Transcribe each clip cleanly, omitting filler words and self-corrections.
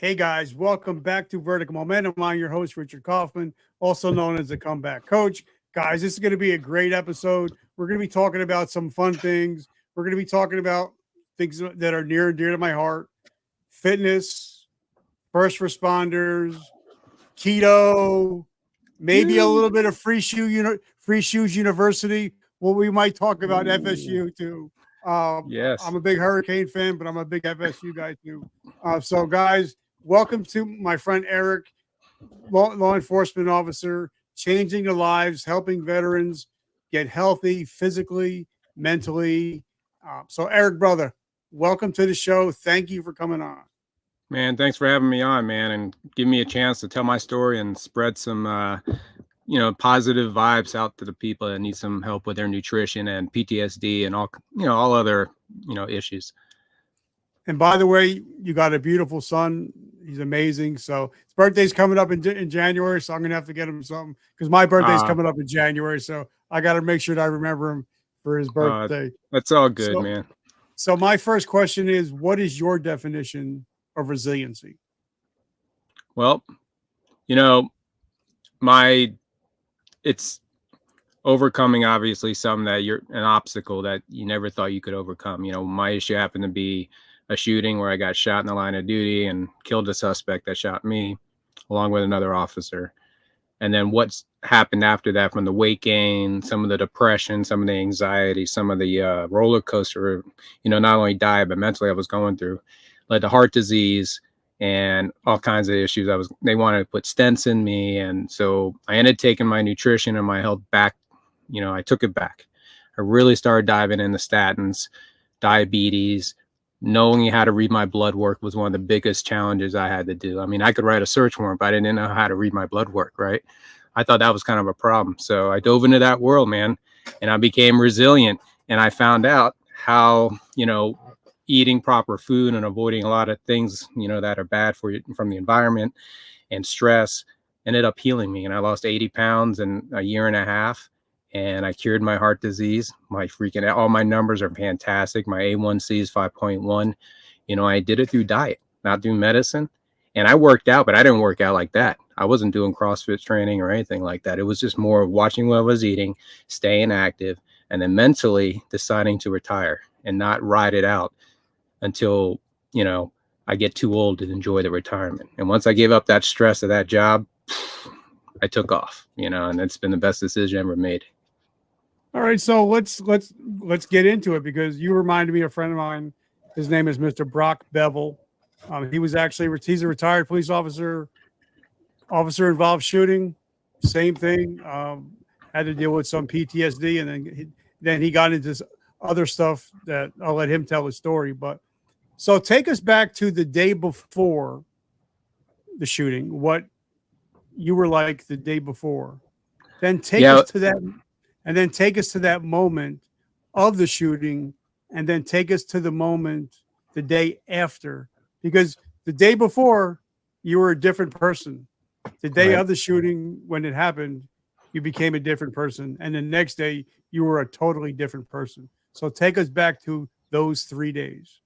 Hey guys, welcome back to Vertical Momentum. I'm your host, Richard Kaufman, also known as the Comeback Coach. Guys, this is going to be a great episode. We're going to be talking about some fun things. We're going to be talking about things that are near and dear to my heart: fitness, first responders, keto, maybe a little bit of Free Shoes University. Well, we might talk about FSU too. Yes. I'm a big Hurricane fan, but I'm a big FSU guy too. So, guys, welcome to my friend Eric, law enforcement officer, changing the lives, helping veterans get healthy physically, mentally. So, Eric, brother, welcome to the show. Thank you for coming on. Man, thanks for having me on, man, and give me a chance to tell my story and spread some, positive vibes out to the people that need some help with their nutrition and PTSD and all other, issues. And by the way, you got a beautiful son. He's amazing. So his birthday's coming up in January. So I'm going to have to get him something because my birthday's coming up in January. So I got to make sure that I remember him for his birthday. That's all good, man. So my first question is, what is your definition of resiliency? Well, it's overcoming obviously something that an obstacle that you never thought you could overcome. My issue happened to be a shooting where I got shot in the line of duty and killed a suspect that shot me along with another officer. And then what's happened after that, from the weight gain, some of the depression, some of the anxiety, some of the roller coaster, not only diet, but mentally I was going through, led to heart disease and all kinds of issues. They wanted to put stents in me. And so I ended up taking my nutrition and my health back. I took it back. I really started diving into statins, diabetes. Knowing how to read my blood work was one of the biggest challenges I had to do. I mean, I could write a search warrant, but I didn't know how to read my blood work, right? I thought that was kind of a problem. So I dove into that world, man, and I became resilient. And I found out how, eating proper food and avoiding a lot of things, that are bad for you from the environment and stress ended up healing me. And I lost 80 pounds in a year and a half. And I cured my heart disease. All my numbers are fantastic. My A1C is 5.1. I did it through diet, not through medicine. And I worked out, but I didn't work out like that. I wasn't doing CrossFit training or anything like that. It was just more of watching what I was eating, staying active, and then mentally deciding to retire and not ride it out until, I get too old to enjoy the retirement. And once I gave up that stress of that job, I took off, and it's been the best decision I ever made. All right, so let's get into it, because you reminded me of a friend of mine. His name is Mr. Brock Bevel. He's a retired police officer involved shooting, same thing. Had to deal with some PTSD, and then he got into other stuff that I'll let him tell his story. But so take us back to the day before the shooting. What you were like the day before, then take us to that. And then take us to that moment of the shooting, and then take us to the moment the day after. Because the day before, you were a different person. The day of the shooting, when it happened, you became a different person. And the next day, you were a totally different person. So take us back to those 3 days.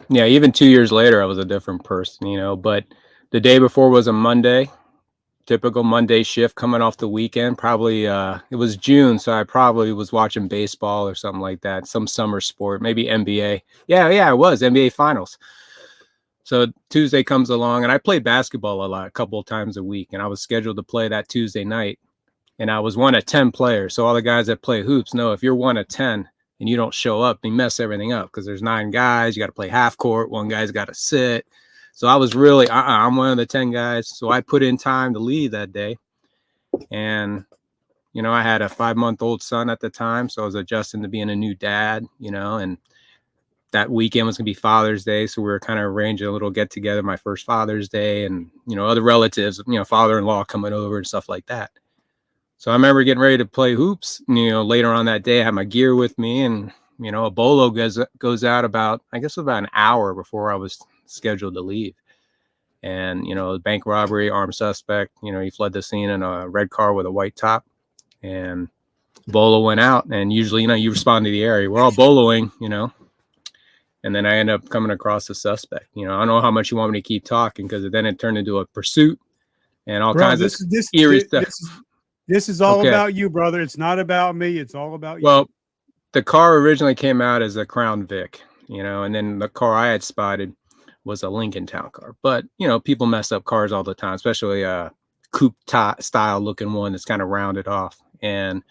Yeah, even 2 years later, I was a different person, but the day before was a Monday. Typical Monday shift coming off the weekend. Probably it was June, so I probably was watching baseball or something like that, some summer sport, maybe NBA. Yeah, it was NBA Finals. So Tuesday comes along, and I play basketball a couple of times a week, and I was scheduled to play that Tuesday night, and I was one of 10 players. So all the guys that play hoops know if you're one of 10 and you don't show up, you mess everything up, because there's 9 guys. You got to play half court. One guy's got to sit. So I was really, I'm one of the 10 guys. So I put in time to leave that day. And, I had a 5-month-old son at the time. So I was adjusting to being a new dad, and that weekend was going to be Father's Day. So we were kind of arranging a little get together, my first Father's Day, and, other relatives, father-in-law coming over and stuff like that. So I remember getting ready to play hoops. Later on that day, I had my gear with me, and, a bolo goes out about an hour before I was scheduled to leave. And, bank robbery, armed suspect, he fled the scene in a red car with a white top, and bolo went out. And usually, you respond to the area. We're all boloing, And then I end up coming across the suspect. You know, I don't know how much you want me to keep talking, because then it turned into a pursuit and all Bro, kinds of eerie stuff. This is all Okay. about you, brother. It's not about me. It's all about Well, you. the car originally came out as a Crown Vic, you know, and then the car I had spotted was a Lincoln Town car. But, you know, people mess up cars all the time, especially a coupe style looking one that's kind of rounded off. And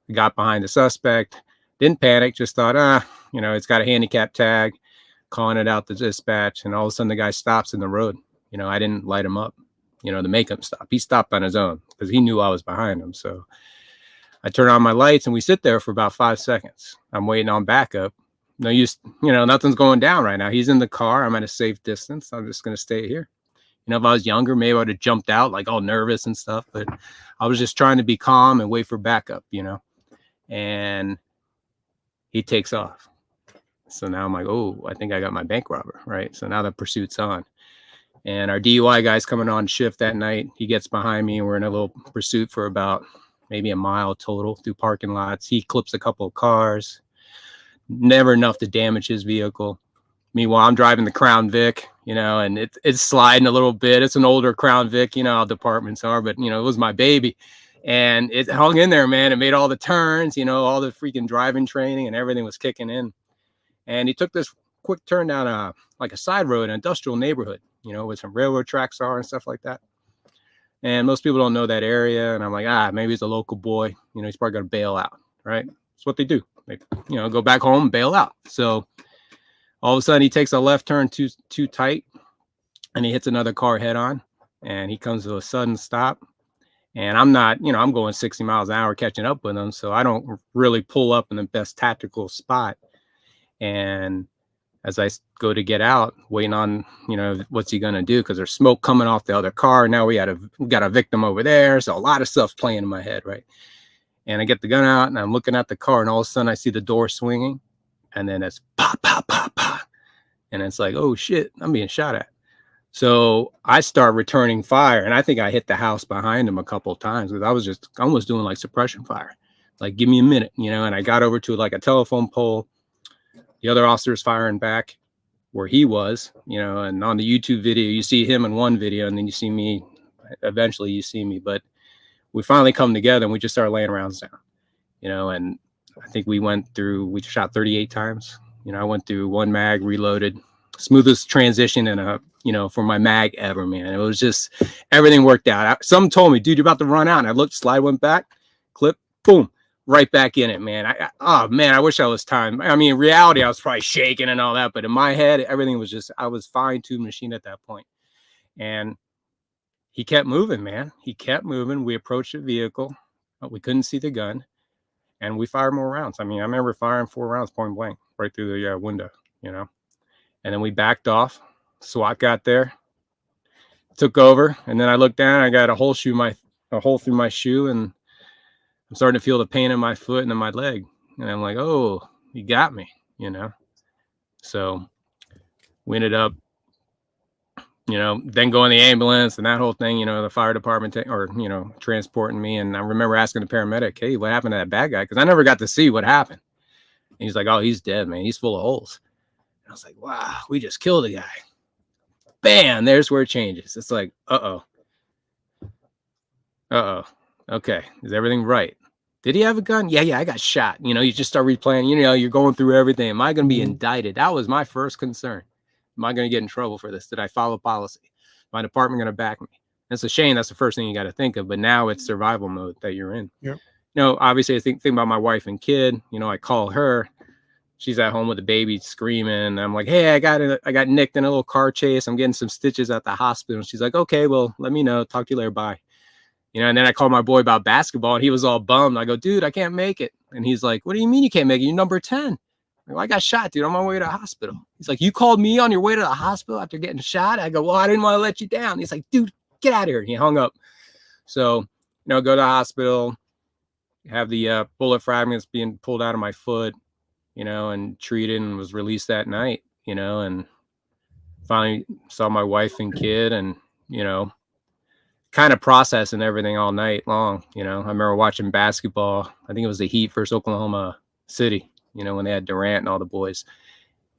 I got behind the suspect, didn't panic, just thought, you know, it's got a handicap tag, calling it out to dispatch. And all of a sudden the guy stops in the road. You know, I didn't light him up, you know, to make him stop. He stopped on his own because he knew I was behind him. So I turn on my lights and we sit there for about 5 seconds. I'm waiting on backup. No use, you know, nothing's going down right now. He's in the car. I'm at a safe distance. I'm just going to stay here. You know, if I was younger, maybe I would have jumped out like all nervous and stuff, but I was just trying to be calm and wait for backup, you know, and he takes off. So now I'm like, oh, I think I got my bank robber, right? So now the pursuit's on. And our DUI guy's coming on shift that night. He gets behind me and we're in a little pursuit for about maybe a mile total through parking lots. He clips a couple of cars, never enough to damage his vehicle. Meanwhile, I'm driving the Crown Vic, you know, and it's sliding a little bit. It's an older Crown Vic, you know how departments are, but, you know, it was my baby. And it hung in there, man. It made all the turns, you know, all the freaking driving training and everything was kicking in. And he took this quick turn down like a side road, an industrial neighborhood, you know, where some railroad tracks are and stuff like that. And most people don't know that area. And I'm like, maybe he's a local boy. You know, he's probably going to bail out, right? That's what they do. They, you know, go back home and bail out. So all of a sudden he takes a left turn too tight and he hits another car head on and he comes to a sudden stop. And I'm not, you know, I'm going 60 miles an hour catching up with him. So I don't really pull up in the best tactical spot. And as I go to get out, waiting on, you know, what's he going to do? Because there's smoke coming off the other car. Now we got a victim over there. So a lot of stuff's playing in my head, right? And I get the gun out and I'm looking at the car and all of a sudden I see the door swinging and then it's pop, pop, pop, pop. And it's like, oh shit, I'm being shot at. So I start returning fire and I think I hit the house behind him a couple of times because I was just almost doing like suppression fire. Like, give me a minute, you know, and I got over to like a telephone pole. The other officer's firing back where he was, you know, and on the YouTube video, you see him in one video and then you see me, eventually you see me, but we finally come together and we just started laying rounds down, you know, and I think we shot 38 times. You know, I went through one mag, reloaded, smoothest transition you know, for my mag ever, man. It was just, everything worked out. Some told me, dude, you're about to run out. And I looked, slide went back, clip, boom, right back in it, man. I wish I was timed. I mean, in reality, I was probably shaking and all that, but in my head, everything was just, I was fine-tuned machine at that point. And he kept moving, man. He kept moving. We approached the vehicle, but we couldn't see the gun. And we fired more rounds. I mean, I remember firing 4 rounds point blank right through the window, you know. And then we backed off. SWAT got there, took over, and then I looked down. I got a hole through my shoe, and I'm starting to feel the pain in my foot and in my leg. And I'm like, oh, you got me, you know. So we ended up, you know, then going the ambulance and that whole thing, you know, the fire department you know, transporting me. And I remember asking the paramedic, hey, what happened to that bad guy? Because I never got to see what happened. And he's like, oh, he's dead, man. He's full of holes. And I was like, wow, we just killed a guy. Bam, there's where it changes. It's like, okay, is everything right? Did he have a gun? Yeah, I got shot. You know, you just start replaying, you know, you're going through everything. Am I going to be indicted? That was my first concern. Am I going to get in trouble for this? Did I follow policy? My department going to back me? It's a shame. That's the first thing you got to think of. But now it's survival mode that you're in. Yeah. You know, obviously I think about my wife and kid. You know, I call her. She's at home with the baby screaming. I'm like, hey, I got nicked in a little car chase. I'm getting some stitches at the hospital. She's like, okay, well, let me know. Talk to you later. Bye. You know, and then I called my boy about basketball and he was all bummed. I go, dude, I can't make it. And he's like, what do you mean you can't make it? You're number 10. I got shot, dude. I'm on my way to the hospital. He's like, you called me on your way to the hospital after getting shot? I go, well, I didn't want to let you down. He's like, dude, get out of here. And he hung up. So, you know, go to the hospital, have the bullet fragments being pulled out of my foot, you know, and treated and was released that night, you know, and finally saw my wife and kid and, you know, kind of processing everything all night long. You know, I remember watching basketball. I think it was the Heat versus Oklahoma City, you know, when they had Durant and all the boys.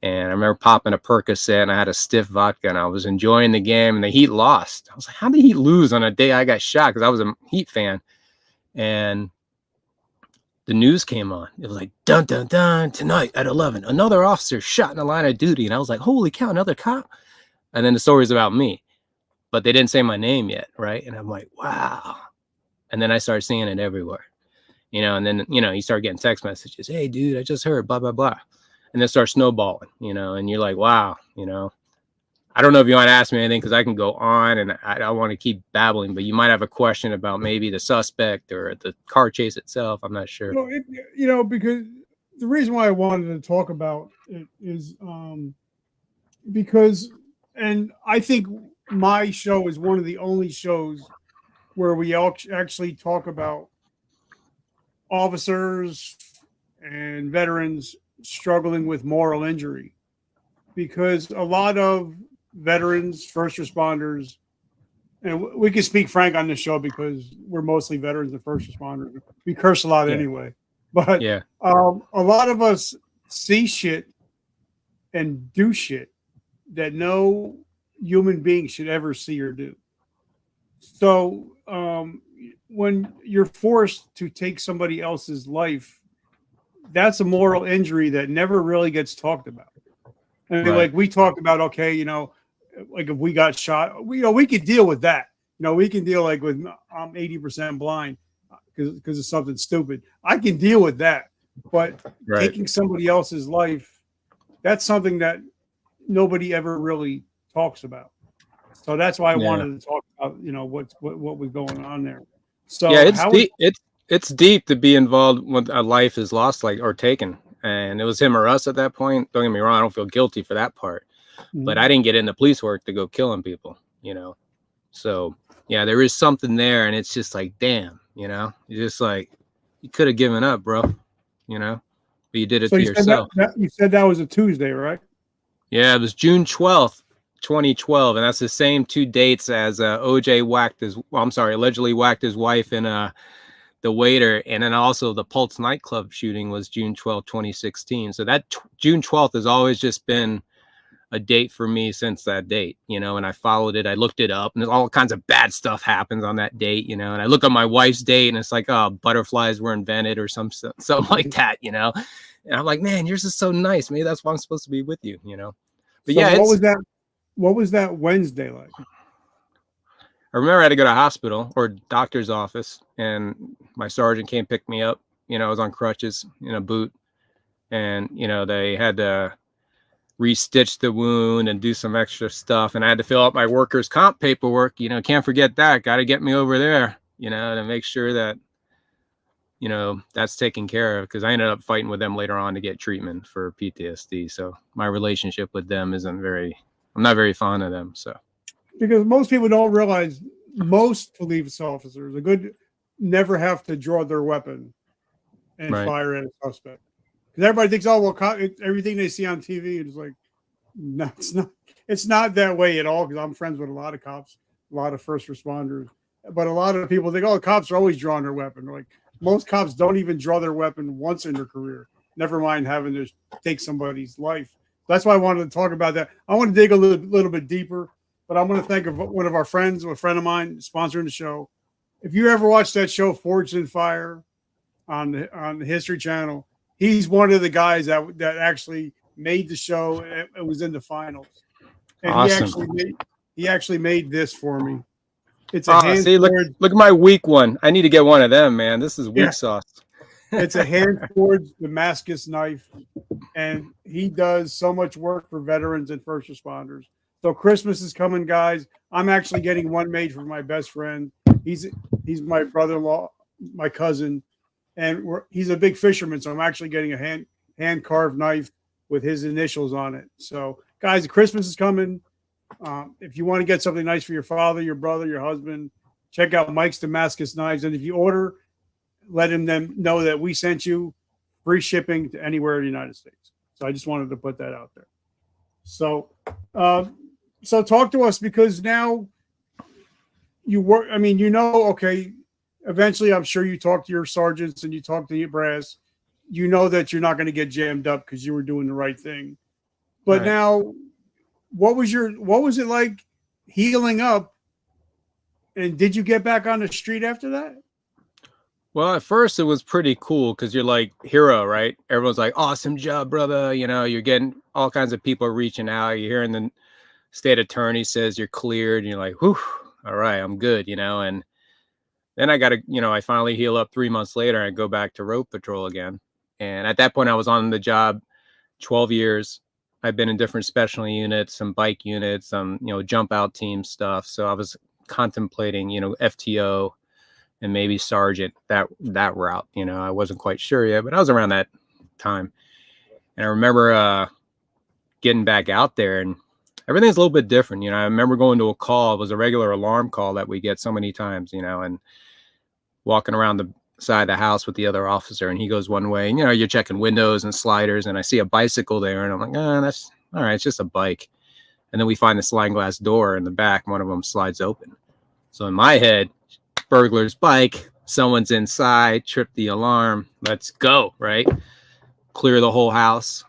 And I remember popping a Percocet, and I had a stiff vodka, and I was enjoying the game, and the Heat lost. I was like, how did the Heat lose on a day I got shot? Because I was a Heat fan. And the news came on. It was like, dun, dun, dun, tonight at 11, another officer shot in the line of duty. And I was like, holy cow, another cop? And then the story's about me, but they didn't say my name yet, right? And I'm like, wow. And then I started seeing it everywhere, and then, you start getting text messages. Hey, dude, I just heard, blah, blah, blah. And then start snowballing, and you're like, wow, I don't know if you want to ask me anything because I can go on and I don't want to keep babbling, but you might have a question about maybe the suspect or the car chase itself. I'm not sure. Well, because the reason why I wanted to talk about it is because, and I think my show is one of the only shows where we actually talk about officers and veterans struggling with moral injury, because a lot of veterans, first responders, and we can speak frank on this show because we're mostly veterans and first responders. We curse a lot anyway, but a lot of us see shit and do shit that no human being should ever see or do. So when you're forced to take somebody else's life, that's a moral injury that never really gets talked about. I mean, like we talk about, okay, like if we got shot, we could deal with that. We can deal like with I'm 80% blind because of something stupid. I can deal with that, but taking somebody else's life, that's something that nobody ever really talks about. So that's why I wanted to talk about, what was going on there. So it's deep. It's deep to be involved when a life is lost, or taken. And it was him or us at that point. Don't get me wrong, I don't feel guilty for that part. But I didn't get into police work to go killing people, So there is something there, and it's just like, damn, you're just like, you could have given up, bro, but you did it to yourself. You said that was a Tuesday, right? Yeah, it was June 12th, 2012, and that's the same 2 dates as OJ allegedly whacked his wife and the waiter, and then also the Pulse nightclub shooting was June 12th, 2016. So that June 12th has always just been a date for me since that date, and I followed it. I looked it up, and all kinds of bad stuff happens on that date, and I look at my wife's date, and it's like, oh, butterflies were invented or something like that, and I'm like, man, yours is so nice. Maybe that's why I'm supposed to be with you, But so what was that Wednesday like? I remember I had to go to a hospital or doctor's office, and my sergeant came pick me up. I was on crutches in a boot, and they had to restitch the wound and do some extra stuff, and I had to fill out my workers' comp paperwork. Can't forget that. Got to get me over there, to make sure that that's taken care of, because I ended up fighting with them later on to get treatment for PTSD. So my relationship with them I'm not very fond of them. So. Because most people don't realize most police officers never have to draw their weapon and fire at a suspect. Because everybody thinks, oh, well, everything they see on TV is like, no, it's not. It's not that way at all. Because I'm friends with a lot of cops, a lot of first responders, but a lot of people think, oh, cops are always drawing their weapon. Like most cops don't even draw their weapon once in their career. Never mind having to take somebody's life. That's why I wanted to talk about that. I want to dig a little bit deeper. But I want to thank one of our friends, a friend of mine, sponsoring the show. If you ever watched that show, Forged in Fire, on the History Channel, he's one of the guys that actually made the show. It was in the finals, and awesome. he actually made this for me. It's a hand. See, look at my weak one. I need to get one of them, man. This is weak sauce. It's a hand forged Damascus knife, and he does so much work for veterans and first responders. So Christmas is coming, guys. I'm actually getting one made for my best friend. He's my brother-in-law, my cousin, and he's a big fisherman. So I'm actually getting a hand carved knife with his initials on it. So, guys, Christmas is coming. If you want to get something nice for your father, your brother, your husband, check out Mike's Damascus Knives. And if you order, let them know that we sent you, free shipping to anywhere in the United States. So I just wanted to put that out there. So. So talk to us, because now you work. I mean, okay, eventually I'm sure you talk to your sergeants and you talk to your brass. That you're not going to get jammed up because you were doing the right thing. But Right. now, what was it like healing up? And did you get back on the street after that? Well, at first it was pretty cool because you're like hero, right? Everyone's like, awesome job, brother. You know, you're getting all kinds of people reaching out. You're hearing the state attorney says you're cleared, and you're like, whew, all right, I'm good, you know. And then I finally heal up 3 months later. I go back to road patrol again. And at that point, I was on the job 12 years. I've been in different special units, some bike units, some, jump out team stuff. So I was contemplating, FTO and maybe sergeant, that route. I wasn't quite sure yet, but I was around that time. And I remember getting back out there, and everything's a little bit different. I remember going to a call. It was a regular alarm call that we get so many times, and walking around the side of the house with the other officer, and he goes one way, and you're checking windows and sliders, and I see a bicycle there, and I'm like, that's all right, it's just a bike. And then we find the sliding glass door in the back, one of them slides open. So in my head, burglar's bike, someone's inside, trip the alarm, let's go, right? Clear the whole house.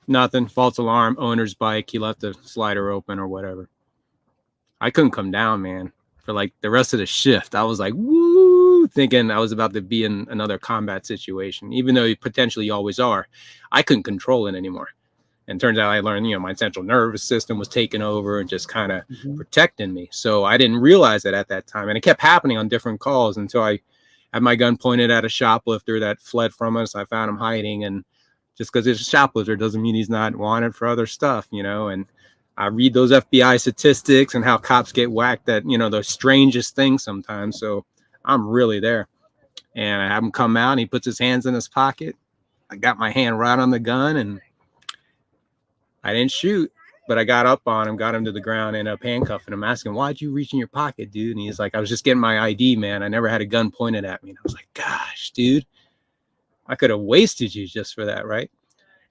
Nothing, false alarm, owner's bike, he left the slider open or whatever. I couldn't come down, man, for like the rest of the shift. I was like, woo, thinking I was about to be in another combat situation, even though you potentially always are. I couldn't control it anymore. And turns out I learned, my central nervous system was taking over and just kind of protecting me. So I didn't realize it at that time. And it kept happening on different calls until I had my gun pointed at a shoplifter that fled from us. I found him hiding. And just because he's a shoplifter doesn't mean he's not wanted for other stuff, and I read those FBI statistics and how cops get whacked at, the strangest things sometimes. So I'm really there. And I have him come out and he puts his hands in his pocket. I got my hand right on the gun and I didn't shoot, but I got up on him, got him to the ground, ended up handcuffing him, asking, why'd you reach in your pocket, dude? And he's like, I was just getting my ID, man. I never had a gun pointed at me. And I was like, gosh, dude, I could have wasted you just for that, right?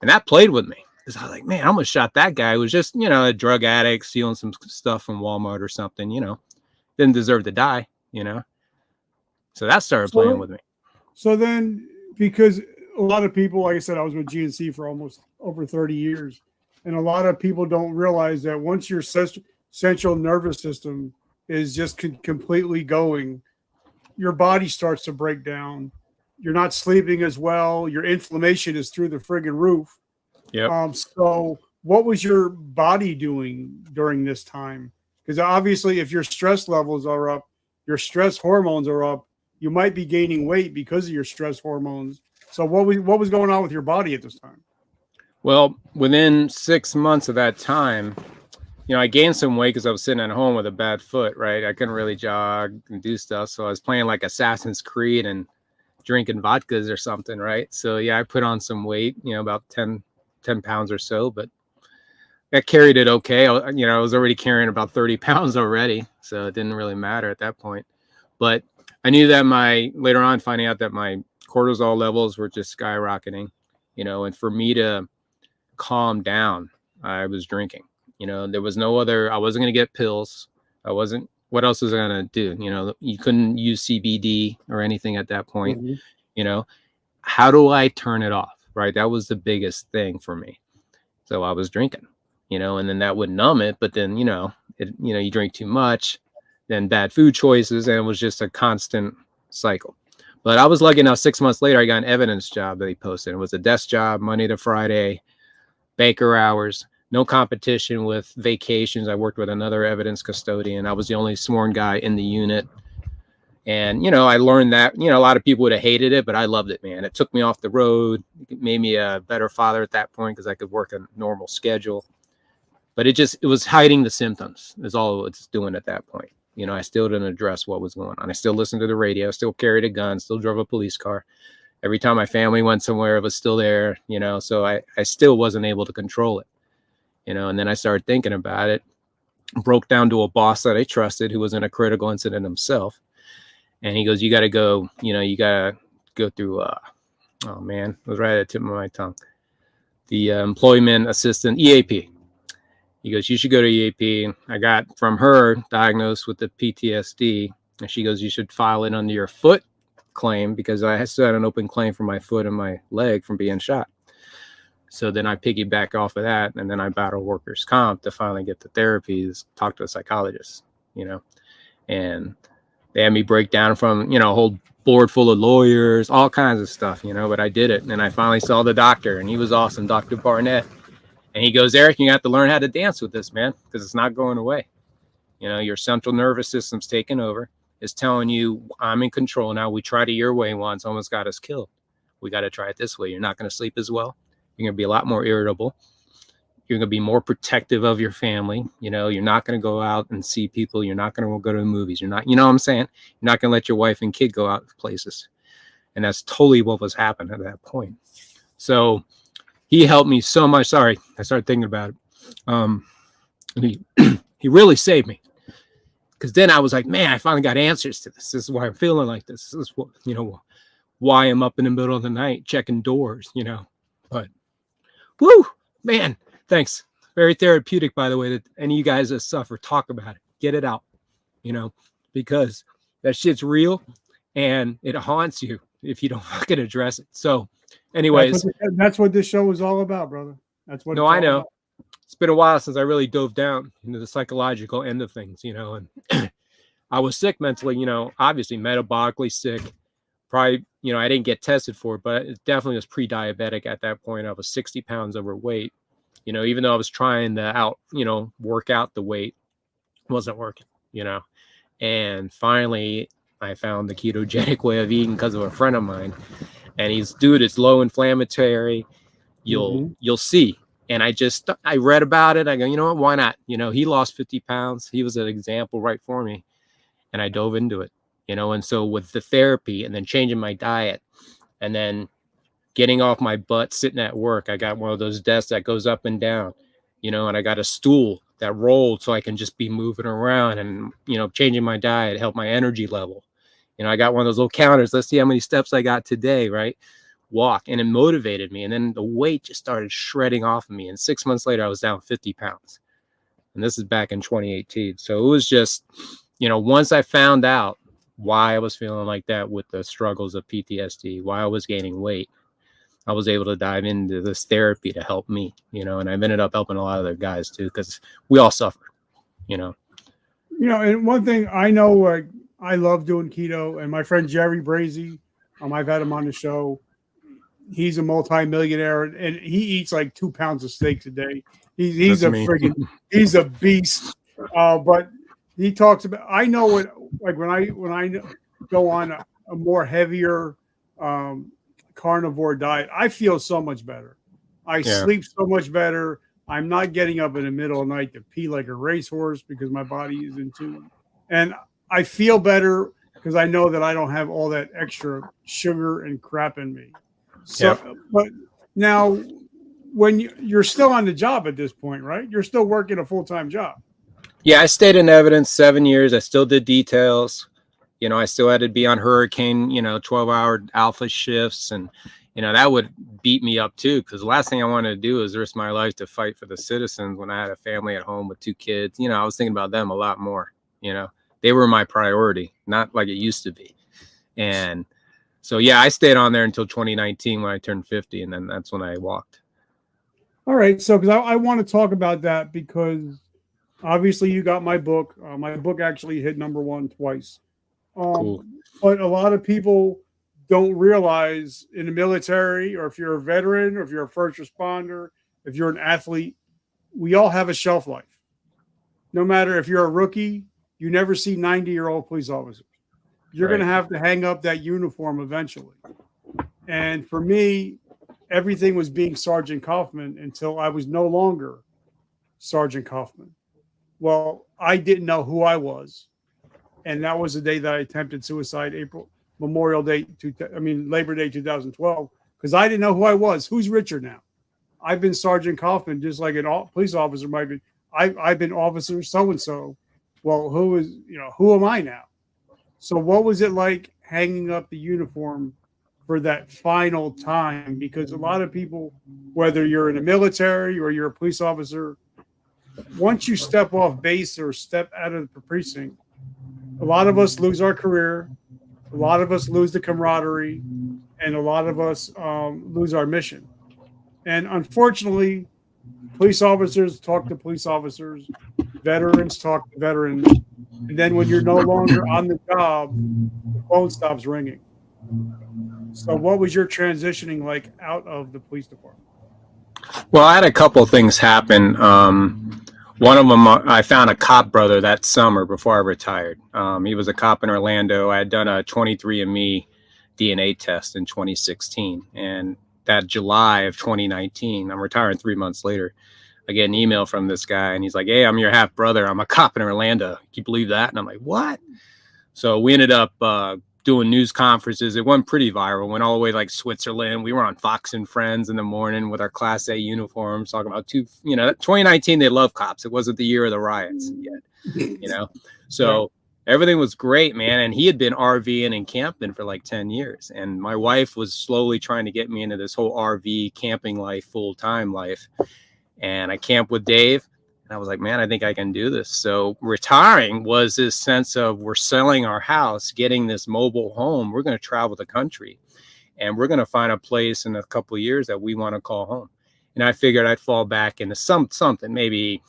And that played with me. Because I was like, man, I almost shot that guy who was just, a drug addict, stealing some stuff from Walmart or something, didn't deserve to die, So that started playing with me. So then, because a lot of people, like I said, I was with GNC for almost over 30 years. And a lot of people don't realize that once your central nervous system is just completely going, your body starts to break down. You're not sleeping as well. Your inflammation is through the friggin' roof. Yep. So what was your body doing during this time? Because obviously if your stress levels are up, your stress hormones are up, you might be gaining weight because of your stress hormones. So what was going on with your body at this time? Well, within 6 months of that time, I gained some weight because I was sitting at home with a bad foot, right? I couldn't really jog and do stuff. So I was playing like Assassin's Creed and drinking vodkas or something, right? So yeah, I put on some weight, about 10 pounds or so, but I carried it okay. I was already carrying about 30 pounds already. So it didn't really matter at that point. But I knew that later on finding out that my cortisol levels were just skyrocketing, and for me to calm down, I was drinking. There was no other, I wasn't going to get pills. What else was I going to do? You couldn't use CBD or anything at that point. How do I turn it off? Right. That was the biggest thing for me. So I was drinking, and then that would numb it. But then, you drink too much, then bad food choices. And it was just a constant cycle. But I was lucky enough, 6 months later, I got an evidence job that he posted. It was a desk job, Monday to Friday, Baker hours, no competition with vacations. I worked with another evidence custodian. I was the only sworn guy in the unit. And, I learned that, a lot of people would have hated it, but I loved it, man. It took me off the road. It made me a better father at that point because I could work a normal schedule. But it was hiding the symptoms is all it's doing at that point. I still didn't address what was going on. I still listened to the radio, still carried a gun, still drove a police car. Every time my family went somewhere, it was still there, so I still wasn't able to control it, and then I started thinking about it, broke down to a boss that I trusted who was in a critical incident himself. And he goes, you got to go, you got to go through, oh man, it was right at the tip of my tongue. The employment assistant, EAP. He goes, you should go to EAP. I got from her diagnosed with the PTSD. And she goes, you should file it under your foot claim because I still had an open claim for my foot and my leg from being shot. So then I piggyback off of that, and then I battle workers' comp to finally get the therapies, talk to a psychologist, and they had me break down from, a whole board full of lawyers, all kinds of stuff, but I did it. And I finally saw the doctor, and he was awesome, Dr. Barnett. And he goes, Eric, you have to learn how to dance with this, man, because it's not going away. Your central nervous system's taken over. It's telling you, I'm in control now. We tried it your way once, almost got us killed. We got to try it this way. You're not going to sleep as well. You're going to be a lot more irritable. You're going to be more protective of your family. You're not going to go out and see people. You're not going to go to the movies. You're not, what I'm saying? You're not going to let your wife and kid go out places. And that's totally what was happening at that point. So he helped me so much. Sorry, I started thinking about it. He really saved me. Because then I was like, man, I finally got answers to this. This is why I'm feeling like this. This is what, why I'm up in the middle of the night checking doors, But, woo, man, thanks. Very therapeutic, by the way, that any of you guys that suffer, talk about it. Get it out, because that shit's real and it haunts you if you don't fucking address it. So, anyways. That's what this show is all about, brother. That's what. No, I know. About. It's been a while since I really dove down into the psychological end of things, and I was sick mentally, obviously metabolically sick. Probably, I didn't get tested for it, but it definitely was pre-diabetic at that point. I was 60 pounds overweight, even though I was trying to work out the weight, it wasn't working, and finally I found the ketogenic way of eating because of a friend of mine, and it's low inflammatory. You'll see. And I read about it. I go, what, why not? He lost 50 pounds. He was an example right for me. And I dove into it, and so with the therapy and then changing my diet and then getting off my butt, sitting at work, I got one of those desks that goes up and down, and I got a stool that rolled so I can just be moving around and, changing my diet, help my energy level. I got one of those little counters. Let's see how many steps I got today, right? Walk, and it motivated me, and then the weight just started shredding off of me, and 6 months later I was down 50 pounds, and this is back in 2018. So it was just, once I found out why I was feeling like that with the struggles of PTSD, why I was gaining weight, I was able to dive into this therapy to help me, and I've ended up helping a lot of other guys too, because we all suffer, and one thing I know, I love doing keto, and my friend Jerry Brazy, I've had him on the show. He's a multi-millionaire, and he eats like 2 pounds of steaks a day. He's he's a beast. But he talks about, I know what, like when I go on a more heavier carnivore diet, I feel so much better. I sleep so much better. I'm not getting up in the middle of the night to pee like a racehorse because my body is in tune. And I feel better because I know that I don't have all that extra sugar and crap in me. So, but now when you're still on the job at this point, right? You're still working a full-time job. Yeah, I stayed in evidence 7 years. I still did details. I still had to be on hurricane, 12-hour alpha shifts. And, that would beat me up too, because the last thing I wanted to do is risk my life to fight for the citizens when I had a family at home with 2 kids. I was thinking about them a lot more. They were my priority, not like it used to be. And so, I stayed on there until 2019 when I turned 50, and then that's when I walked. All right. So, because I want to talk about that, because obviously you got my book. My book actually hit #1 twice. Cool. But a lot of people don't realize in the military, or if you're a veteran, or if you're a first responder, if you're an athlete, we all have a shelf life. No matter if you're a rookie, you never see 90-year-old police officers. You're going to have to hang up that uniform eventually. And for me, everything was being Sergeant Kaufman until I was no longer Sergeant Kaufman. Well, I didn't know who I was. And that was the day that I attempted suicide, Labor Day 2012, because I didn't know who I was. Who's Richard now? I've been Sergeant Kaufman, just like a police officer might be. I've been officer so-and-so. Well, who am I now? So what was it like hanging up the uniform for that final time? Because a lot of people, whether you're in the military or you're a police officer, once you step off base or step out of the precinct, a lot of us lose our career, a lot of us lose the camaraderie, and a lot of us lose our mission. And unfortunately, police officers talk to police officers, veterans talk to veterans. And then when you're no longer on the job, the phone stops ringing. So what was your transitioning like out of the police department? Well, I had a couple things happen. One of them, I found a cop brother that summer before I retired. He was a cop in Orlando. I had done a 23andMe DNA test in 2016. And that July of 2019, I'm retiring 3 months later, I get an email from this guy, and he's like, "Hey, I'm your half brother. I'm a cop in Orlando. Can you believe that?" And I'm like, "What?" So we ended up doing news conferences. It went pretty viral. Went all the way to like Switzerland. We were on Fox and Friends in the morning with our Class A uniforms, talking about 2019. They love cops. It wasn't the year of the riots yet, So everything was great, man. And he had been RVing and camping for like 10 years. And my wife was slowly trying to get me into this whole RV camping life, full-time life. And I camped with Dave. And I was like, man, I think I can do this. So retiring was this sense of we're selling our house, getting this mobile home. We're going to travel the country, and we're going to find a place in a couple of years that we want to call home. And I figured I'd fall back into something, maybe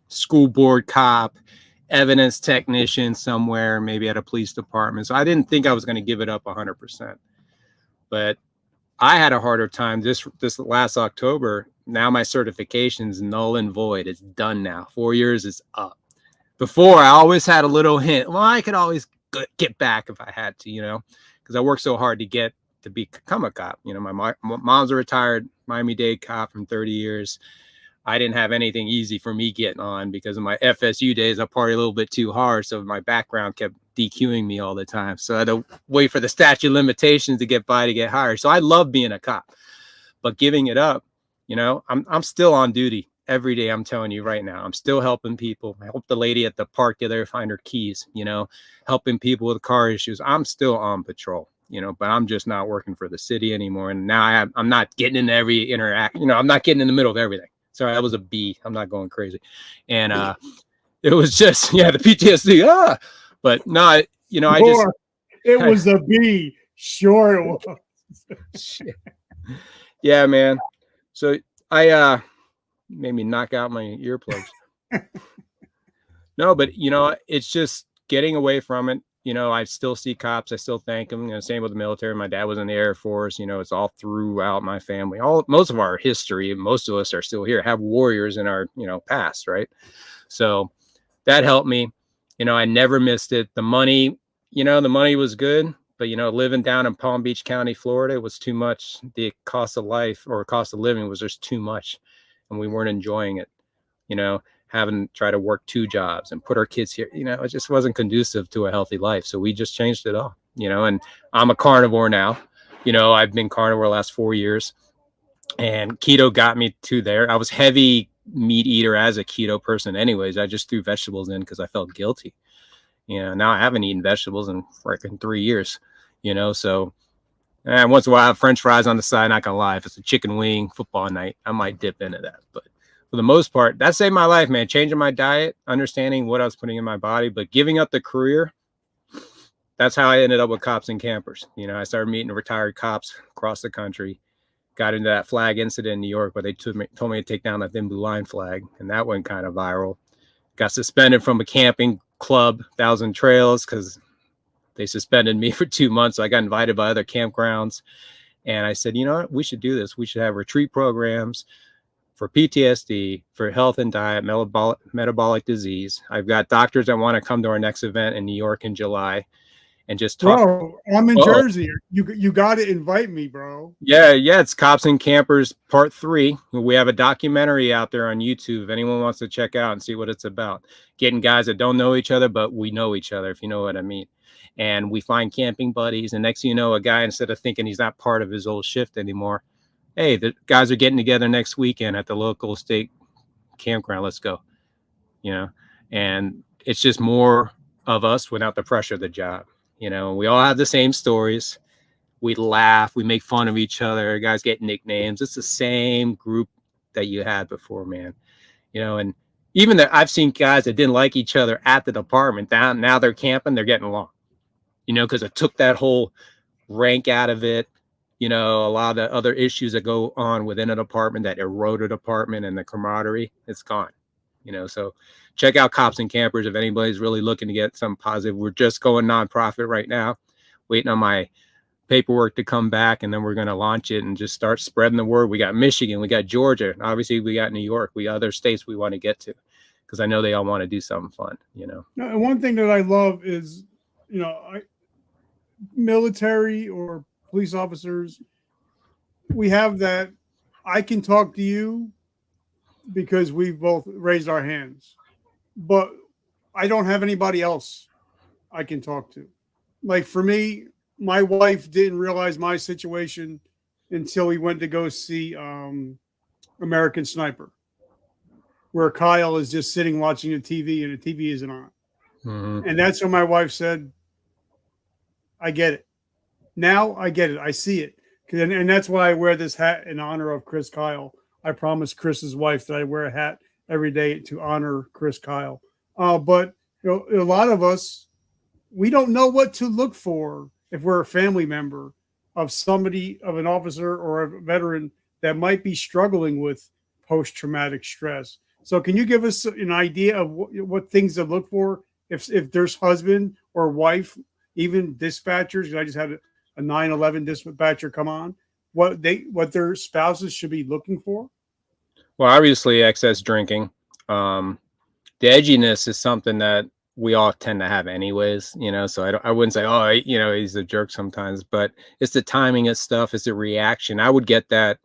school board cop, evidence technician somewhere, maybe at a police department. So I didn't think I was going to give it up 100%. But I had a harder time this last October. Now my certification's null and void. It's done now. 4 years is up. Before, I always had a little hint. Well, I could always get back if I had to, because I worked so hard to become a cop. My mom's a retired Miami-Dade cop from 30 years. I didn't have anything easy for me getting on because of my FSU days. I partied a little bit too hard, so my background kept DQing me all the time. So I had to wait for the statute of limitations to get by to get hired. So I love being a cop, but giving it up, I'm still on duty every day. I'm telling you right now, I'm still helping people. I helped the lady at the park the other day find her keys, helping people with car issues. I'm still on patrol, but I'm just not working for the city anymore. And now I'm not getting into every interaction. I'm not getting in the middle of everything. Sorry, that was a B. I'm not going crazy. And it was just, the PTSD. But no, it was a B. Sure it was. Yeah, man. So I made me knock out my earplugs. No, but it's just getting away from it. I still see cops. I still thank them. Same with the military. My dad was in the Air Force. It's all throughout my family. Most of our history, most of us are still here, have warriors in our, past, right? So that helped me. I never missed it. The money was good, but living down in Palm Beach County, Florida, it was too much. The cost of life or cost of living was just too much, and we weren't enjoying it. Having to try to work 2 jobs and put our kids here, it just wasn't conducive to a healthy life. So we just changed it all, and I'm a carnivore now. I've been carnivore the last 4 years, and keto got me to there. I was heavy meat eater as a keto person anyways. I just threw vegetables in because I felt guilty. Now I haven't eaten vegetables in freaking 3 years, so once in a while I have French fries on the side. Not gonna lie, if it's a chicken wing football night, I might dip into that. But for the most part, that saved my life, man. Changing my diet, understanding what I was putting in my body, but giving up the career, that's how I ended up with cops and campers. I started meeting retired cops across the country, got into that flag incident in New York where they told me to take down that thin blue line flag, and that went kind of viral. Got suspended from a camping club, Thousand Trails, because they suspended me for 2 months. So I got invited by other campgrounds, and I said, you know what, we should do this. We should have retreat programs for PTSD, for health and diet, metabolic disease. I've got doctors that want to come to our next event in New York in July and just talk. Bro, I'm in Jersey. You got to invite me, bro. Yeah. It's Cops and Campers Part 3. We have a documentary out there on YouTube if anyone wants to check out and see what it's about. Getting guys that don't know each other, but we know each other, if you know what I mean. And we find camping buddies. And next thing you know, a guy, instead of thinking he's not part of his old shift anymore, hey, the guys are getting together next weekend at the local state campground. Let's go. And it's just more of us without the pressure of the job. We all have the same stories. We laugh. We make fun of each other. Guys get nicknames. It's the same group that you had before, man. And even that I've seen guys that didn't like each other at the department. Now they're camping. They're getting along, because I took that whole rank out of it. you know, a lot of the other issues that go on within a department that erode a department and the camaraderie, it's gone. You know, so check out Cops and Campers if anybody's really looking to get some positive. We're just going nonprofit right now, waiting on my paperwork to come back, and then we're going to launch it and just start spreading the word. We got Michigan, we got Georgia, and obviously we got New York, we got other states we want to get to, because I know they all want to do something fun, you know. And one thing that I love is, you know, military or police officers, we have that I can talk to you because we've both raised our hands, but I don't have anybody else I can talk to. Like for me, my wife didn't realize my situation until we went to go see American Sniper, where Kyle is just sitting watching the TV and the TV isn't on. Mm-hmm. And that's when my wife said, I get it. Now I get it. I see it. And that's why I wear this hat in honor of Chris Kyle. I promised Chris's wife that I wear a hat every day to honor Chris Kyle. But you know, a lot of us, we don't know what to look for if we're a family member of somebody, of an officer or a veteran that might be struggling with post-traumatic stress. So can you give us an idea of what things to look for if there's husband or wife, even dispatchers? I just had a 9/11 dispatcher come on. What their spouses should be looking for? Well, obviously excess drinking. The edginess is something that we all tend to have anyways, you know, so I wouldn't say, oh, you know, he's a jerk sometimes, but it's the timing of stuff. It's the reaction. I would get that.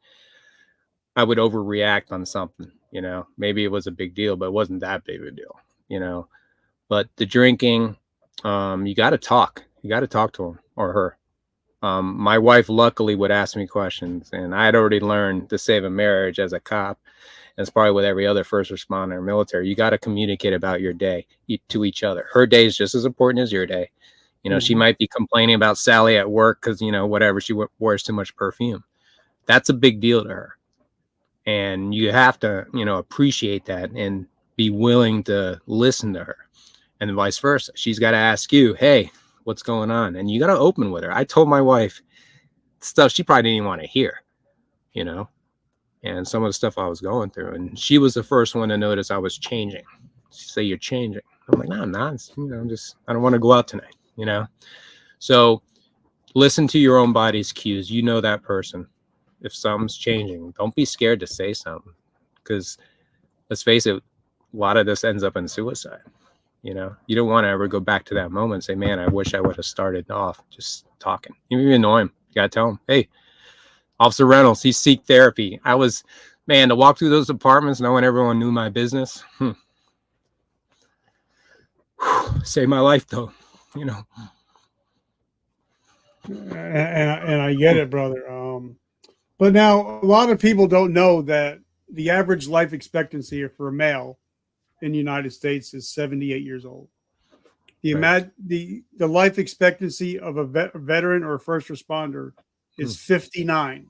I would overreact on something, you know, maybe it was a big deal, but it wasn't that big of a deal, you know, but the drinking, you got to talk. You got to talk to him or her. My wife luckily would ask me questions, and I had already learned to save a marriage as a cop. And it's probably with every other first responder or military. You got to communicate about your day to each other. Her day is just as important as your day. You know, mm-hmm. She might be complaining about Sally at work because, you know, whatever, she wears too much perfume. That's a big deal to her. And you have to, you know, appreciate that and be willing to listen to her, and vice versa. She's got to ask you, hey, what's going on? And you got to open with her. I told my wife stuff she probably didn't even want to hear, you know, and some of the stuff I was going through. And she was the first one to notice I was changing. She said, you're changing. I'm like, no, I'm not. You know, I don't want to go out tonight, you know? So listen to your own body's cues. You know that person. If something's changing, don't be scared to say something, because let's face it, a lot of this ends up in suicide. You know, you don't want to ever go back to that moment and say, man, I wish I would have started off just talking. Even if you annoy him, you got to tell him, hey, Officer Reynolds, he seek therapy. To walk through those apartments knowing everyone knew my business. Saved my life, though, you know. And I get it, brother. But now a lot of people don't know that the average life expectancy for a male in the United States is 78 years old. The life expectancy of a veteran or a first responder is 59.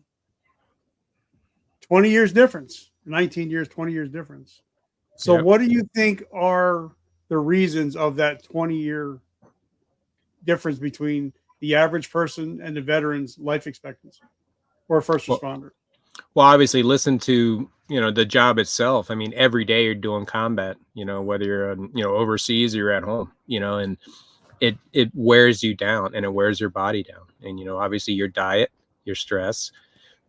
20 years difference. 19 years, 20 years difference. So What do you think are the reasons of that 20-year difference between the average person and the veteran's life expectancy or a first responder? Well, obviously listen to, you know, the job itself. I mean, every day you're doing combat, you know, whether you're, you know, overseas or you're at home, you know, and it wears you down and it wears your body down. And, you know, obviously your diet, your stress,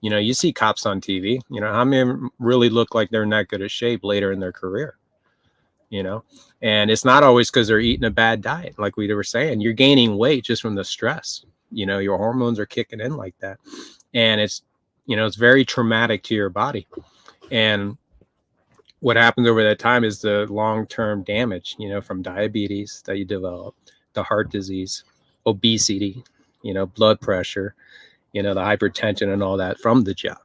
you know, you see cops on TV, you know, how many really look like they're in that good of shape later in their career, you know, and it's not always because they're eating a bad diet. Like we were saying, you're gaining weight just from the stress, you know, your hormones are kicking in like that. And it's, you know, it's very traumatic to your body. And what happens over that time is the long-term damage, you know, from diabetes that you develop, the heart disease, obesity, you know, blood pressure, you know, the hypertension and all that from the job,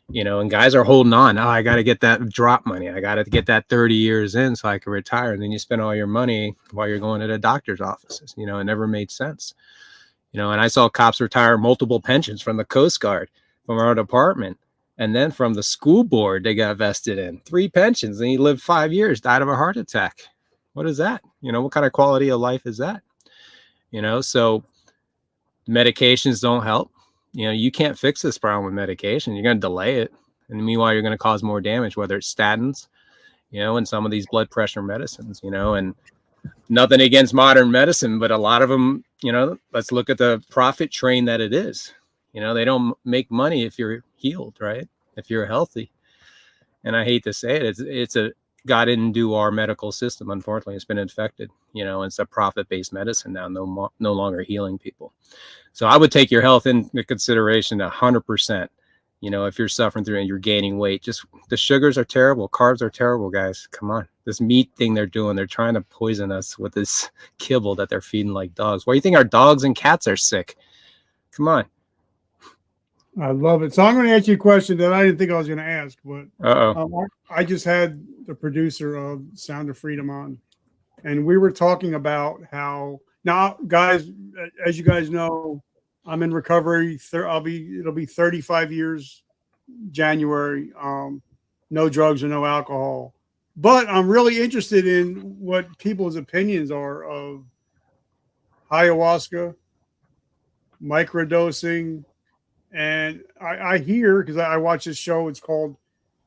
you know, and guys are holding on. Oh, I got to get that drop money. I got to get that 30 years in so I can retire. And then you spend all your money while you're going to the doctor's offices, you know, it never made sense, you know, and I saw cops retire multiple pensions from the Coast Guard, from our department. And then from the school board, they got vested in 3 pensions, and he lived 5 years, died of a heart attack. What is that? You know, what kind of quality of life is that? You know, so medications don't help. You know, you can't fix this problem with medication. You're going to delay it. And meanwhile, you're going to cause more damage, whether it's statins, you know, and some of these blood pressure medicines, you know, and nothing against modern medicine, but a lot of them, you know, let's look at the profit train that it is. You know, they don't make money if you're healed, right? If you're healthy. And I hate to say it, it's a got into our medical system. Unfortunately, it's been infected. You know, it's a profit-based medicine now, no longer healing people. So I would take your health into consideration 100%. You know, if you're suffering through and you're gaining weight, just the sugars are terrible. Carbs are terrible, guys. Come on. This meat thing they're doing, they're trying to poison us with this kibble that they're feeding like dogs. Why do you think our dogs and cats are sick? Come on. I love it. So I'm going to ask you a question that I didn't think I was going to ask, but I just had the producer of Sound of Freedom on, and we were talking about how now, guys, as you guys know, I'm in recovery. It'll be 35 years January. No drugs or no alcohol. But I'm really interested in what people's opinions are of ayahuasca, microdosing, and I hear, because I watch this show, it's called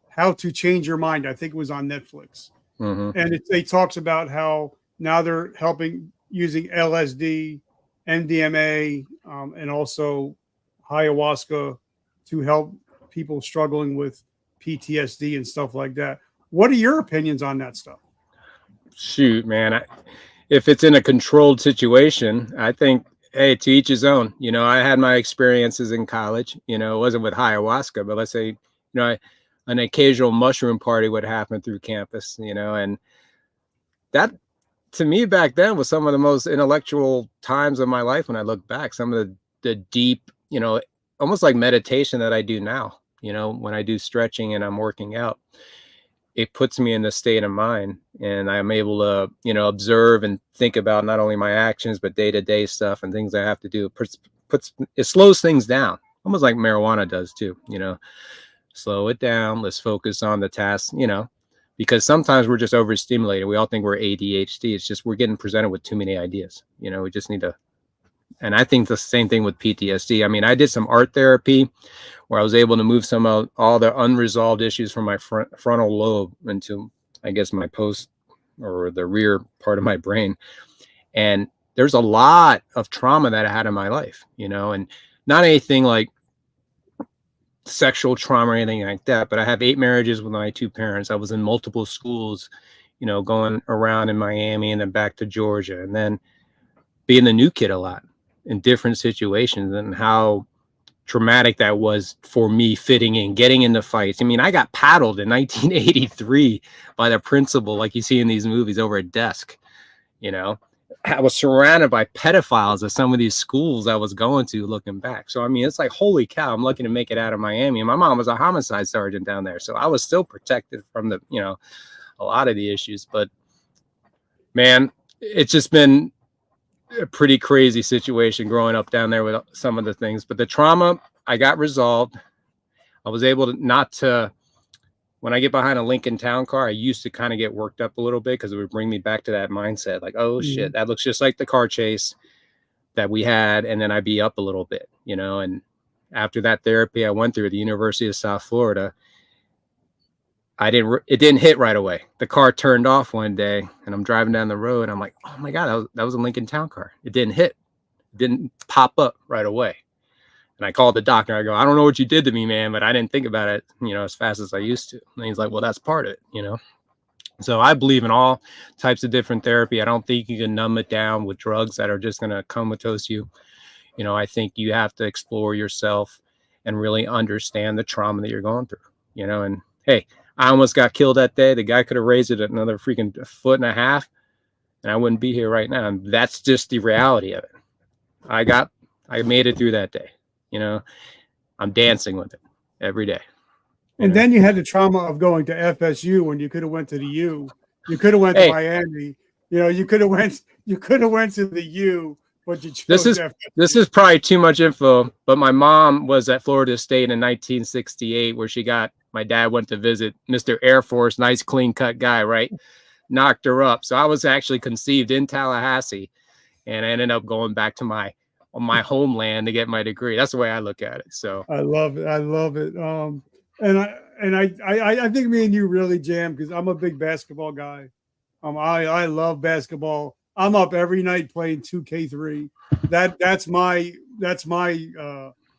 How to Change Your Mind. I think it was on Netflix. Mm-hmm. And it talks about how now they're helping using LSD, MDMA, and also ayahuasca to help people struggling with PTSD and stuff like that. What are your opinions on that stuff? Shoot, man. If it's in a controlled situation, I think, hey, to each his own. You know, I had my experiences in college. You know, it wasn't with ayahuasca, but let's say, you know, an occasional mushroom party would happen through campus, you know, and that, to me back then, was some of the most intellectual times of my life when I look back. Some of the deep, you know, almost like meditation that I do now, you know, when I do stretching and I'm working out. It puts me in the state of mind, and I'm able to, you know, observe and think about not only my actions, but day-to-day stuff and things I have to do. It slows things down, almost like marijuana does too, you know. Slow it down. Let's focus on the task, you know, because sometimes we're just overstimulated. We all think we're ADHD. It's just we're getting presented with too many ideas. You know, we just need to. And I think the same thing with PTSD. I mean, I did some art therapy where I was able to move some of all the unresolved issues from my frontal lobe into, I guess, my post or the rear part of my brain. And there's a lot of trauma that I had in my life, you know, and not anything like sexual trauma or anything like that, but I have 8 marriages with my 2 parents. I was in multiple schools, you know, going around in Miami and then back to Georgia, and then being the new kid a lot in different situations, and how traumatic that was for me fitting in, getting into fights. I mean, I got paddled in 1983 by the principal, like you see in these movies, over a desk. You know, I was surrounded by pedophiles at some of these schools I was going to, looking back. So, I mean, it's like, holy cow, I'm lucky to make it out of Miami. And my mom was a homicide sergeant down there. So I was still protected from the, you know, a lot of the issues. But man, it's just been a pretty crazy situation growing up down there with some of the things. But the trauma, I got resolved. I was able to not to, when I get behind a Lincoln Town car, I used to kind of get worked up a little bit because it would bring me back to that mindset. Like, oh shit, that looks just like the car chase that we had. And then I'd be up a little bit, you know. And after that therapy I went through at the University of South Florida, it didn't hit right away. The car turned off one day and I'm driving down the road. And I'm like, oh my God, that was a Lincoln Town car. It didn't hit. It didn't pop up right away. And I called the doctor. I go, I don't know what you did to me, man, but I didn't think about it, you know, as fast as I used to. And he's like, well, that's part of it, you know. So I believe in all types of different therapy. I don't think you can numb it down with drugs that are just going to comatose you. You know, I think you have to explore yourself and really understand the trauma that you're going through, you know. And hey, I almost got killed that day. The guy could have raised it another freaking 1.5 feet and I wouldn't be here right now. And that's just the reality of it. I made it through that day. You know, I'm dancing with it every day. And then you had the trauma of going to FSU when you could have went to the U. You could have went to Miami. You know, you could have went to the U, but you chose FSU. This is probably too much info, but my mom was at Florida State in 1968, where my dad went to visit Mr. Air Force, nice clean cut guy, right? Knocked her up. So I was actually conceived in Tallahassee, and I ended up going back to my on my homeland to get my degree. That's the way I look at it. So I love it. I love it. I think me and you really jam because I'm a big basketball guy. I love basketball. I'm up every night playing 2K3. That's my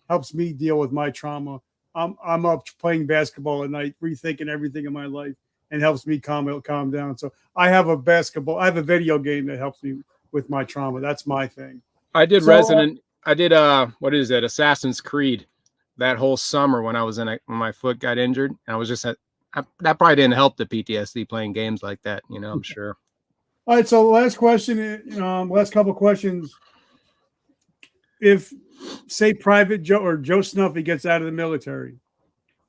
helps me deal with my trauma. I'm up playing basketball at night, rethinking everything in my life, and helps me calm down. So I have a video game that helps me with my trauma. That's my thing. I did So, what is it? Assassin's Creed that whole summer when I was when my foot got injured. And I was just that probably didn't help the PTSD playing games like that, I'm sure. All right, so last question, last couple questions. If, say, Private Joe or Joe Snuffy gets out of the military,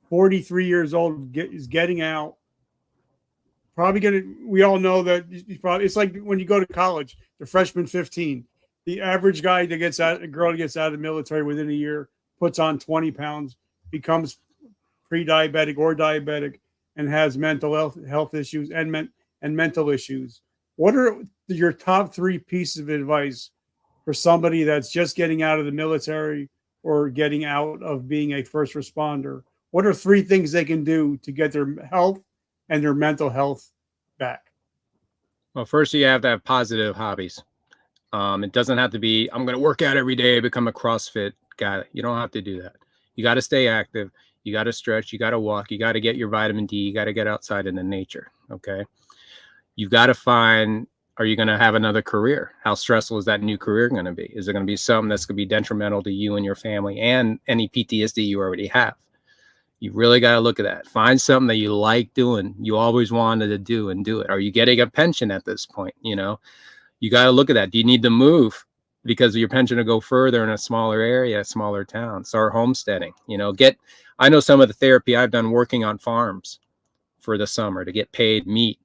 43 years old, is getting out, we all know that it's like when you go to college, the freshman 15. The average guy a girl that gets out of the military within a year, puts on 20 pounds, becomes pre-diabetic or diabetic, and has mental health issues and mental issues. What are your top 3 pieces of advice for somebody that's just getting out of the military or getting out of being a first responder? What are 3 things they can do to get their health and their mental health back? Well, first you have to have positive hobbies. It doesn't have to be, I'm going to work out every day, become a CrossFit guy. You don't have to do that. You got to stay active. You got to stretch. You got to walk. You got to get your vitamin D. You got to get outside in the nature. Okay. You've got to find, are you going to have another career? How stressful is that new career going to be? Is it going to be something that's going to be detrimental to you and your family and any PTSD you already have? You really got to look at that. Find something that you like doing. You always wanted to do and do it. Are you getting a pension at this point? You got to look at that. Do you need to move because your pension to go further in a smaller area, a smaller town? Start homesteading, I know some of the therapy I've done working on farms for the summer to get paid meat,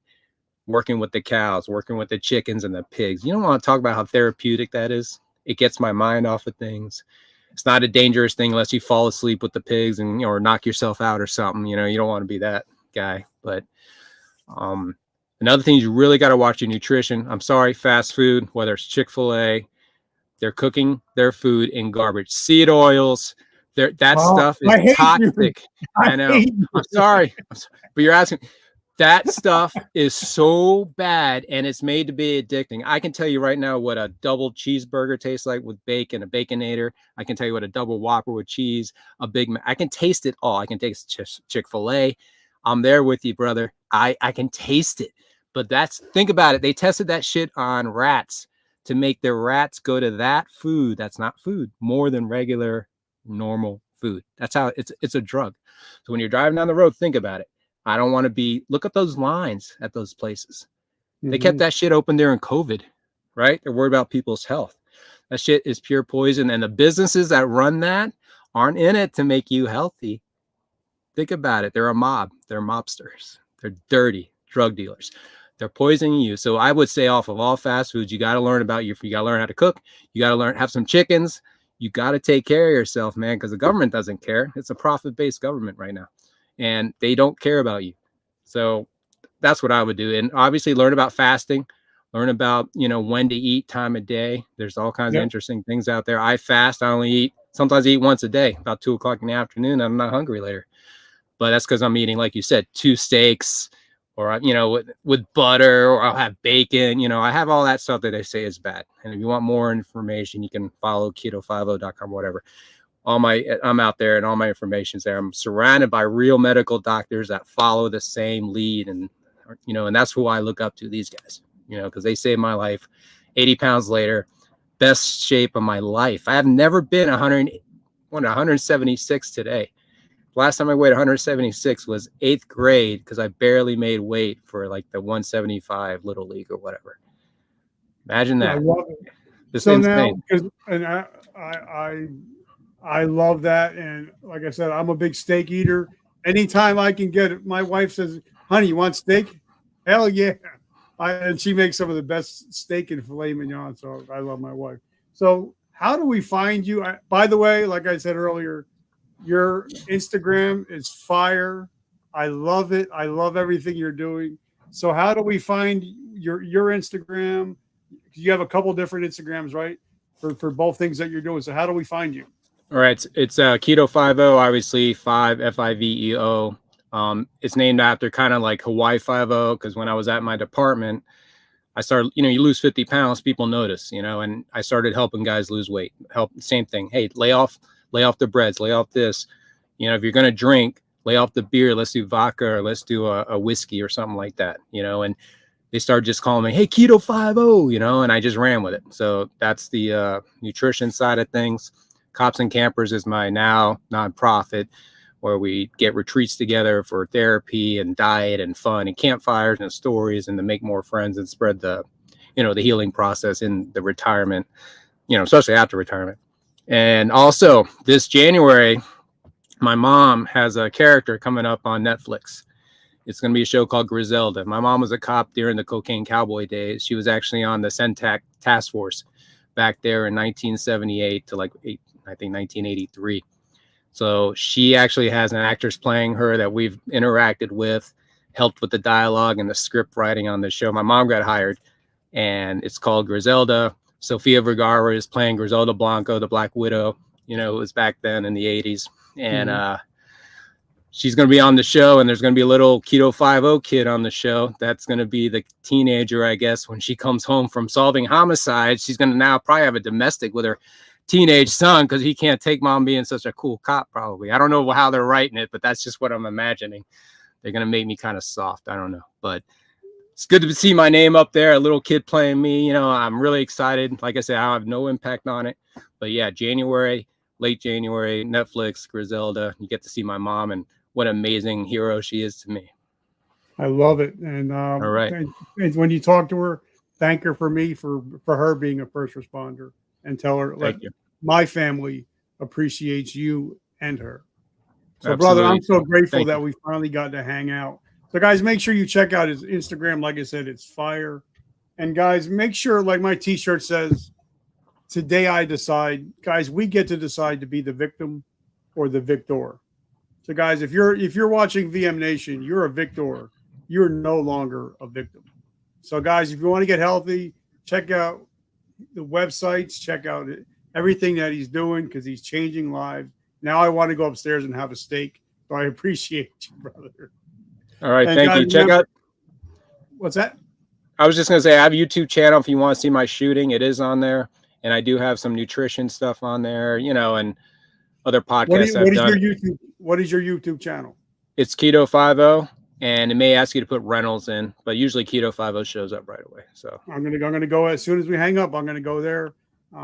working with the cows, working with the chickens and the pigs. You don't want to talk about how therapeutic that is. It gets my mind off of things. It's not a dangerous thing unless you fall asleep with the pigs and, or knock yourself out or something, you don't want to be that guy. But, another thing is you really got to watch your nutrition. I'm sorry, fast food, whether it's Chick-fil-A, they're cooking their food in garbage. Seed oils, stuff is toxic. I know. I'm sorry. But you're asking, that stuff is so bad and it's made to be addicting. I can tell you right now what a double cheeseburger tastes like with bacon, a Baconator. I can tell you what a double Whopper with cheese, a Big Mac. I can taste it all. I can taste Chick-fil-A. I'm there with you, brother. I can taste it. But think about it. They tested that shit on rats to make their rats go to that food that's not food more than regular, normal food. That's how it's a drug. So when you're driving down the road, think about it. I don't want to look at those lines at those places. They kept that shit open during COVID, right? They're worried about people's health. That shit is pure poison. And the businesses that run that aren't in it to make you healthy. Think about it. They're a mob. They're mobsters. They're dirty drug dealers. They're poisoning you. So I would say off of all fast foods, you got to learn you got to learn how to cook. You got to have some chickens. You got to take care of yourself, man, because the government doesn't care. It's a profit-based government right now, and they don't care about you. So that's what I would do. And obviously learn about fasting, learn about, when to eat, time of day. There's all kinds of interesting things out there. I fast. I sometimes eat once a day, about 2:00 in the afternoon. I'm not hungry later, but that's because I'm eating, like you said, 2 steaks, or, with butter, or I'll have bacon. I have all that stuff that they say is bad. And if you want more information, you can follow keto50.com, whatever. I'm out there and all my information's there. I'm surrounded by real medical doctors that follow the same lead. And, and that's who I look up to, these guys, because they saved my life. 80 pounds later, best shape of my life. I have never been 176 today. Last time I weighed 176 was 8th grade because I barely made weight for like the 175 Little League or whatever. Imagine that. I love it. It's so insane. Now, I love that. And like I said, I'm a big steak eater. Anytime I can get it, my wife says, honey, you want steak? Hell yeah. And she makes some of the best steak and filet mignon. So I love my wife. So how do we find you? By the way, like I said earlier, your Instagram is fire. I love it. I love everything you're doing. So how do we find your Instagram? You have a couple different Instagrams, right? for both things that you're doing. So how do we find you? All right, it's Keto 50, obviously 5 FIVEO. It's named after kind of like Hawaii 50, because when I was at my department, I started, you lose 50 pounds, people notice, and I started helping guys lose weight. Same thing. Hey, lay off the breads, lay off this. If you're gonna drink, lay off the beer. Let's do vodka, or let's do a whiskey or something like that. And they started just calling me, hey, Keto 50, and I just ran with it. So that's the nutrition side of things. Cops and Campers is my now nonprofit, where we get retreats together for therapy and diet and fun and campfires and stories, and to make more friends and spread the healing process in the retirement, especially after retirement. And also this January, my mom has a character coming up on Netflix. It's going to be a show called Griselda. My mom was a cop during the cocaine cowboy days. She was actually on the CENTAC task force back there in 1978 to I think 1983. So she actually has an actress playing her that we've interacted with, helped with the dialogue and the script writing on the show. My mom got hired, and it's called Griselda. Sofia Vergara is playing Griselda Blanco, the Black Widow. It was back then in the 80s. And she's going to be on the show, and there's going to be a little Keto 50 kid on the show. That's going to be the teenager, I guess, when she comes home from solving homicides. She's going to now probably have a domestic with her teenage son, because he can't take mom being such a cool cop, probably. I don't know how they're writing it, but that's just what I'm imagining. They're going to make me kind of soft. I don't know, but it's good to see my name up there, a little kid playing me. I'm really excited. Like I said, I have no impact on it, but yeah, late January, Netflix, Griselda. You get to see my mom, and what an amazing hero she is to me. I love it. And all right. And when you talk to her, thank her for me, for her being a first responder, and tell her, my family appreciates you and her. So, Absolutely. brother, I'm so grateful that we finally got to hang out. So, guys, make sure you check out his Instagram. Like I said, it's fire. And, guys, make sure, like my T-shirt says, today I decide. Guys, we get to decide to be the victim or the victor. So, guys, if you're watching VM Nation, you're a victor. You're no longer a victim. So, guys, if you want to get healthy, check out the websites, check out everything that he's doing, because he's changing lives. Now I want to go upstairs and have a steak. So I appreciate you, brother. All right, thank you. Check out. What's that? I was just going to say, I have a YouTube channel if you want to see my shooting. It is on there, and I do have some nutrition stuff on there, and other podcasts I've done. What is your YouTube channel? It's Keto 50. And it may ask you to put Reynolds in, but usually Keto 50 shows up right away. So I'm gonna go as soon as we hang up. I'm gonna go there.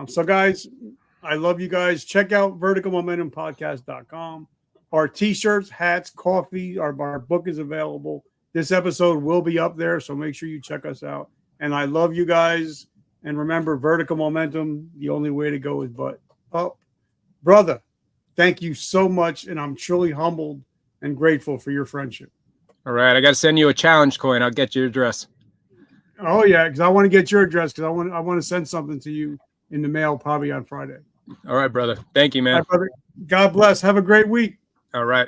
So guys, I love you guys. Check out verticalmomentumpodcast.com. Our T-shirts, hats, coffee, our book is available. This episode will be up there, so make sure you check us out. And I love you guys. And remember, vertical momentum, the only way to go is but up. Brother, thank you so much, and I'm truly humbled and grateful for your friendship. All right, I got to send you a challenge coin. I'll get your address. Oh yeah, because I want to get your address, because I want to send something to you in the mail probably on Friday. All right, brother. Thank you, man. All right, brother. God bless. Have a great week. All right.